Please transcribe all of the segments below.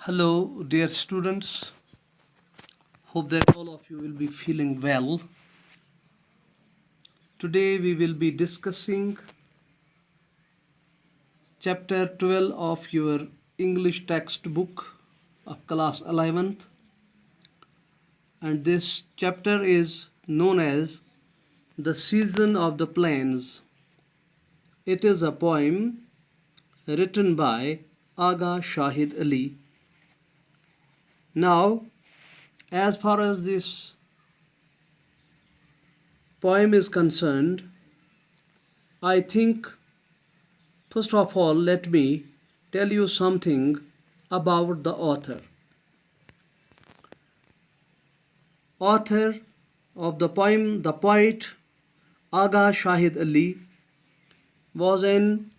Hello, dear students. Hope that all of you will be feeling well. Today we will be discussing chapter 12 of your English textbook of class 11th, and this chapter is known as The Season of the Plains. It is a poem written by Aga Shahid Ali. Now, as far as this poem is concerned, I think first of all, let me tell you something about the author. Author of the poem, the poet Aga Shahid Ali, was an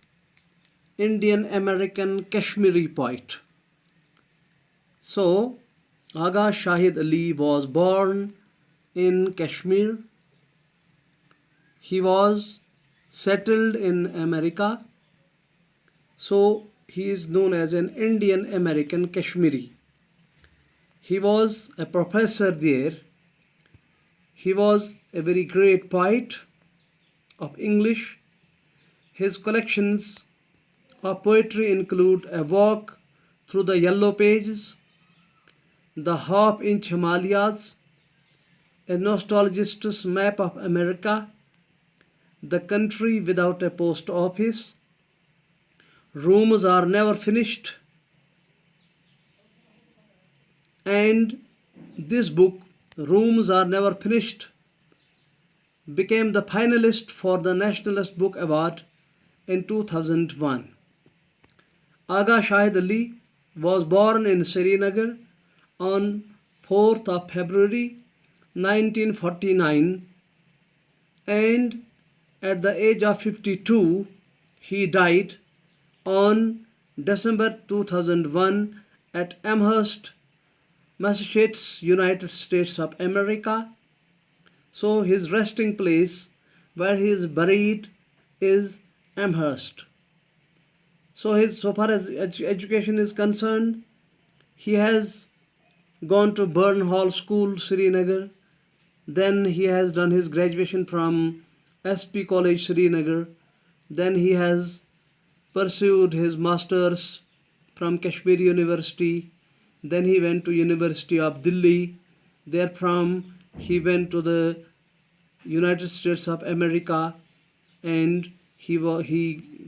Indian American Kashmiri poet. So, Aga Shahid Ali was born in Kashmir. He was settled in America. So, he is known as an Indian American Kashmiri. He was a professor there. He was a very great poet of English. His collections of poetry include A Walk Through the Yellow Pages, The Half-Inch Himalayas, A Nostalgist's Map of America, The Country Without a Post Office, Rooms Are Never Finished, and this book, Rooms Are Never Finished, became the finalist for the Nationalist Book Award in 2001. Aga Shahid Ali was born in Srinagar on 4th of February 1949, and at the age of 52 he died on December 2001 at Amherst, Massachusetts, United States of America. So his resting place where he is buried is Amherst. So far as education is concerned, he has gone to Burn Hall School, Srinagar. Then he has done his graduation from SP College, Srinagar. Then he has pursued his masters from Kashmir University. Then he went to University of Delhi. Therefrom he went to the United States of America, and he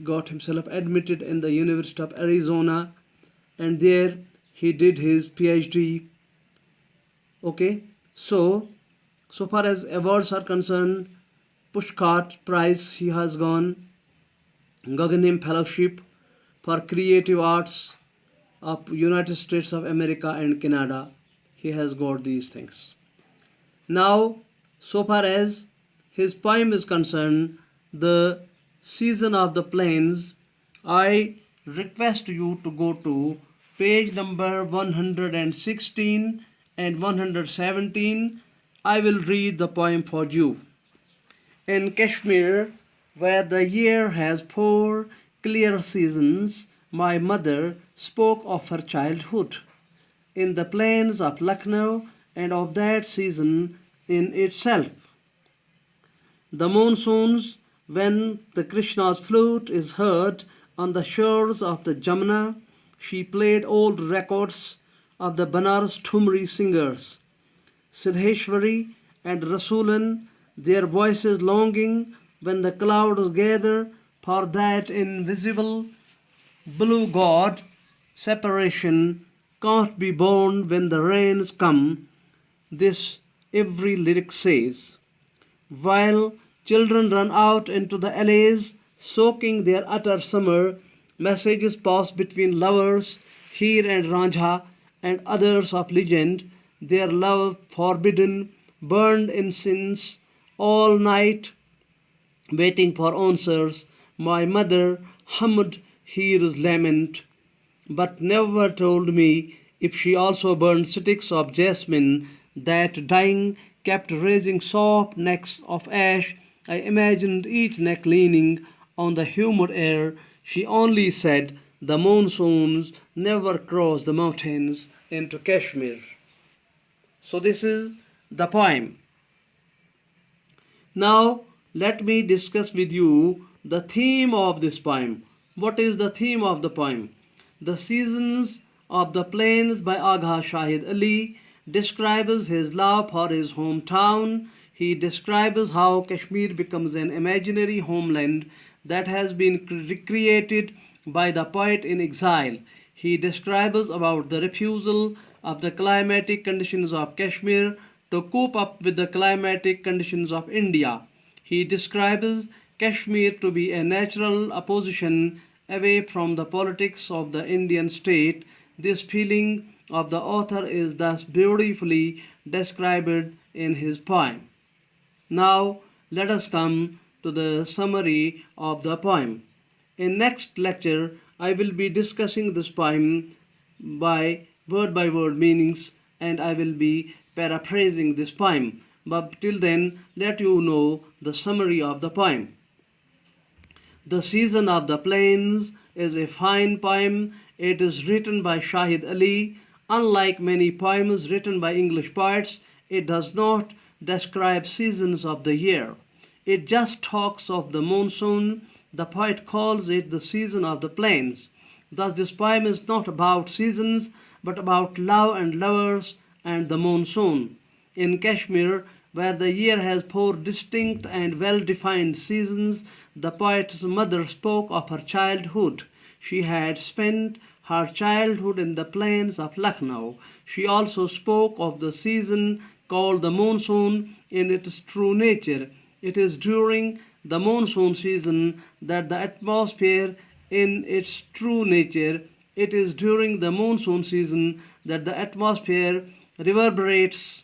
got himself admitted in the University of Arizona, and there he did his PhD. Okay, so far as awards are concerned, Pushcart Prize he has gone, Guggenheim Fellowship for Creative Arts of United States of America and Canada. He has got these things. Now, so far as his poem is concerned, The Season of the Plains, I request you to go to page number 116 and 117. I will read the poem for you. In Kashmir, where the year has 4 clear seasons, my mother spoke of her childhood in the plains of Lucknow and of that season in itself. The monsoons, when the Krishna's flute is heard on the shores of the Jamuna, she played old records of the Banaras Thumri singers, Siddheshwari and Rasulan, their voices longing when the clouds gather for that invisible blue god. Separation can't be borne when the rains come. This every lyric says. While children run out into the alleys, soaking their utter summer, messages pass between lovers, Heer and Ranjha, and others of legend, their love forbidden, burned in sins, all night, waiting for answers. My mother hummed Heer's lament, but never told me if she also burned sticks of jasmine that dying kept raising soft necks of ash. I imagined each neck leaning on the humid air. She only said, the monsoons never cross the mountains into Kashmir. So this is the poem. Now let me discuss with you the theme of this poem. What is the theme of the poem? The Seasons of the Plains by Agha Shahid Ali describes his love for his hometown. He describes how Kashmir becomes an imaginary homeland that has been recreated by the poet in exile. He describes about the refusal of the climatic conditions of Kashmir to cope up with the climatic conditions of India. He describes Kashmir to be a natural opposition away from the politics of the Indian state. This feeling of the author is thus beautifully described in his poem. Now let us come to the summary of the poem. In next lecture, I will be discussing this poem by word meanings, and I will be paraphrasing this poem. But till then, let you know the summary of the poem. The Season of the Plains is a fine poem. It is written by Shahid Ali. Unlike many poems written by English poets, it does not describe seasons of the year. It just talks of the monsoon. The poet calls it the season of the plains. Thus, this poem is not about seasons, but about love and lovers and the monsoon. In Kashmir, where the year has four distinct and well-defined seasons, the poet's mother spoke of her childhood. She had spent her childhood in the plains of Lucknow. She also spoke of the season called the monsoon in its true nature. It is during the monsoon season that the atmosphere in its true nature, it is during the monsoon season that the atmosphere reverberates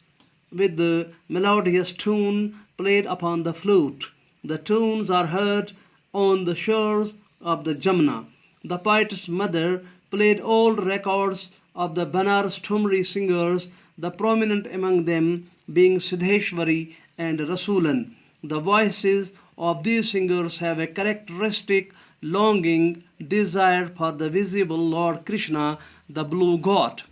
with the melodious tune played upon the flute. The tunes are heard on the shores of the Jamna. The poet's mother played old records of the Banaras Thumri singers, the prominent among them being Siddheshwari and Rasulan. The voices of these singers have a characteristic longing desire for the visible Lord Krishna, the blue god.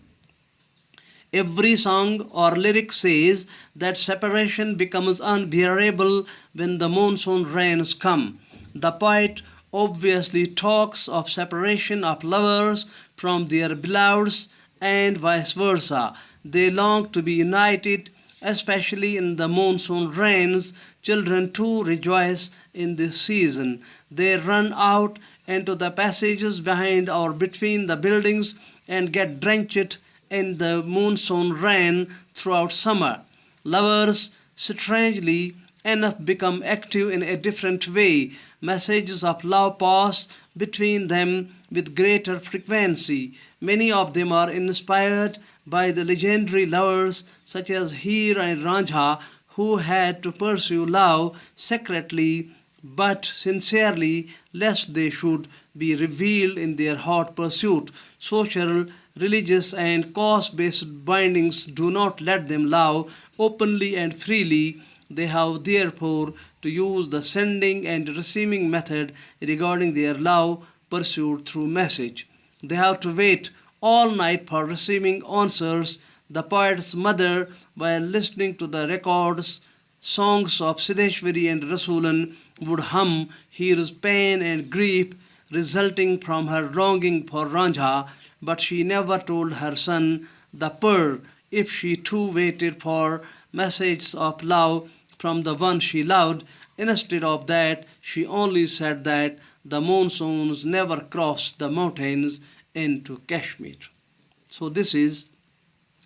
Every song or lyric says that separation becomes unbearable when the monsoon rains come. The poet obviously talks of separation of lovers from their beloveds and vice versa. They long to be united, especially in the monsoon rains. Children too rejoice in this season. They run out into the passages behind or between the buildings and get drenched in the monsoon rain throughout summer. Lovers, strangely enough, become active in a different way. Messages of love pass between them with greater frequency. Many of them are inspired by the legendary lovers such as Heer and Ranjha, who had to pursue love secretly but sincerely, lest they should be revealed in their hot pursuit. Social, religious, and caste-based bindings do not let them love openly and freely. They have therefore to use the sending and receiving method regarding their love pursued through message. They have to wait all night for receiving answers. The poet's mother, while listening to the records, songs of Siddheshwari and Rasulan, would hum Heer's pain and grief resulting from her longing for Ranjha, but she never told her son, the pearl, if she too waited for messages of love from the one she loved. Instead of that, she only said that the monsoons never crossed the mountains into Kashmir. So this is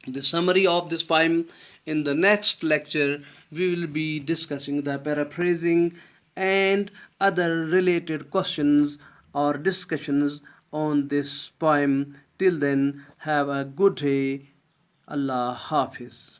the summary of this poem. In the next lecture, we will be discussing the paraphrasing and other related questions or discussions on this poem. Till then, have a good day. Allah Hafiz.